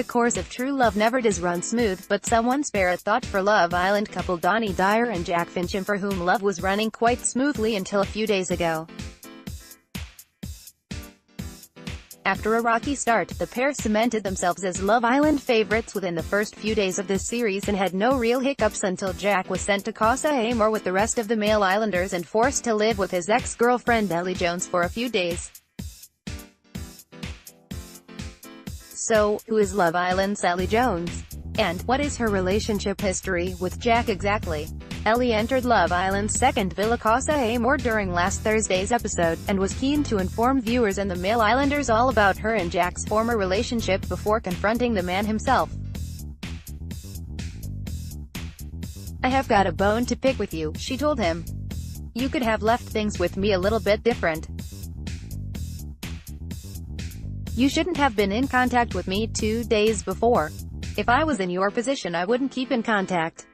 course of true love never does run smooth, but someone spare a thought for Love Island couple Dani Dyer and Jack Fincham, for whom love was running quite smoothly until a few days ago. After a rocky start, the pair cemented themselves as Love Island favorites within the first few days of this series and had no real hiccups until Jack was sent to Casa Amor with the rest of the male islanders and forced to live with his ex-girlfriend Ellie Jones for a few days. So, who is Love Island's Ellie Jones? And what is her relationship history with Jack exactly? Ellie entered Love Island's second villa Casa Amor during last Thursday's episode, and was keen to inform viewers and the male islanders all about her and Jack's former relationship before confronting the man himself. "I have got a bone to pick with you," she told him. "You could have left things with me a little bit different. You shouldn't have been in contact with me 2 days before. If I was in your position, I wouldn't keep in contact.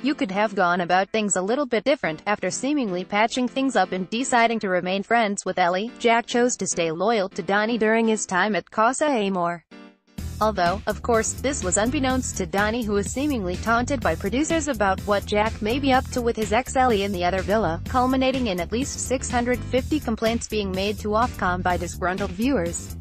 You could have gone about things a little bit different." After seemingly patching things up and deciding to remain friends with Ellie, Jack chose to stay loyal to Dani during his time at Casa Amor. Although, of course, this was unbeknownst to Dani, who was seemingly taunted by producers about what Jack may be up to with his ex Ellie in the other villa, culminating in at least 650 complaints being made to Ofcom by disgruntled viewers.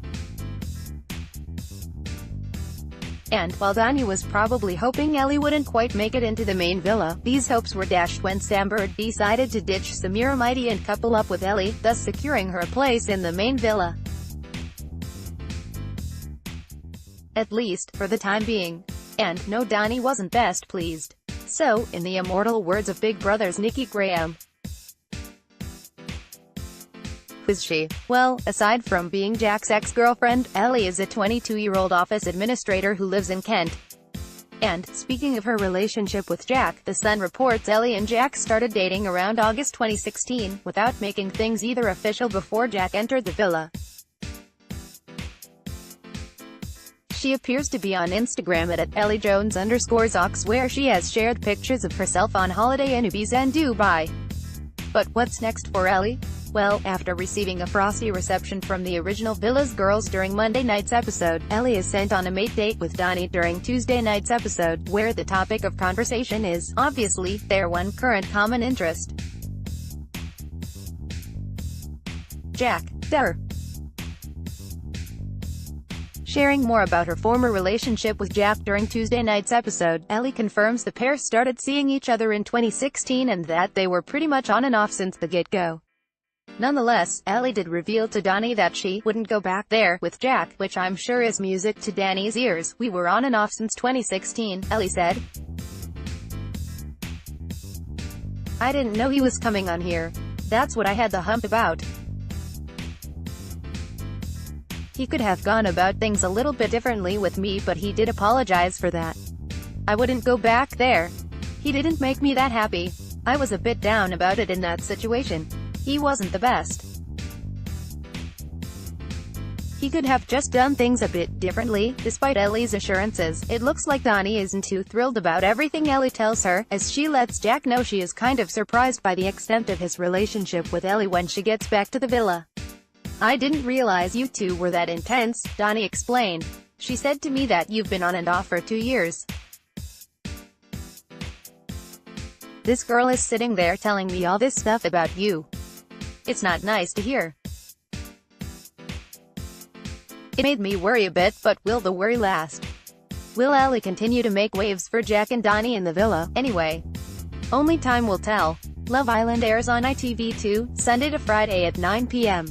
And, while Dani was probably hoping Ellie wouldn't quite make it into the main villa, these hopes were dashed when Sambird decided to ditch Samira Mighty and couple up with Ellie, thus securing her a place in the main villa. At least, for the time being. And, no, Dani wasn't best pleased. So, in the immortal words of Big Brother's Nikki Graham, who's she? Well, aside from being Jack's ex-girlfriend, Ellie is a 22-year-old office administrator who lives in Kent. And, speaking of her relationship with Jack, The Sun reports Ellie and Jack started dating around August 2016, without making things either official before Jack entered the villa. She appears to be on Instagram at @EllieJones_Ox, where she has shared pictures of herself on holiday in Ibiza and Dubai. But what's next for Ellie? Well, after receiving a frosty reception from the original Villa's girls during Monday night's episode, Ellie is sent on a mate date with Dani during Tuesday night's episode, where the topic of conversation is, obviously, their one current common interest: Jack. Dyer. Sharing more about her former relationship with Jack during Tuesday night's episode, Ellie confirms the pair started seeing each other in 2016 and that they were pretty much on and off since the get-go. Nonetheless, Ellie did reveal to Dani that she wouldn't go back there with Jack, which I'm sure is music to Dani's ears. "We were on and off since 2016, Ellie said. "I didn't know he was coming on here. That's what I had the hump about. He could have gone about things a little bit differently with me, but he did apologize for that. I wouldn't go back there. He didn't make me that happy. I was a bit down about it in that situation. He wasn't the best. He could have just done things a bit differently." Despite Ellie's assurances, it looks like Dani isn't too thrilled about everything Ellie tells her, as she lets Jack know she is kind of surprised by the extent of his relationship with Ellie when she gets back to the villa. "I didn't realize you two were that intense," Dani explained. "She said to me that you've been on and off for 2 years. This girl is sitting there telling me all this stuff about you. It's not nice to hear. It made me worry a bit, but will the worry last? Will Ellie continue to make waves for Jack and Dani in the villa? Anyway, only time will tell." Love Island airs on ITV2, Sunday to Friday at 9 p.m.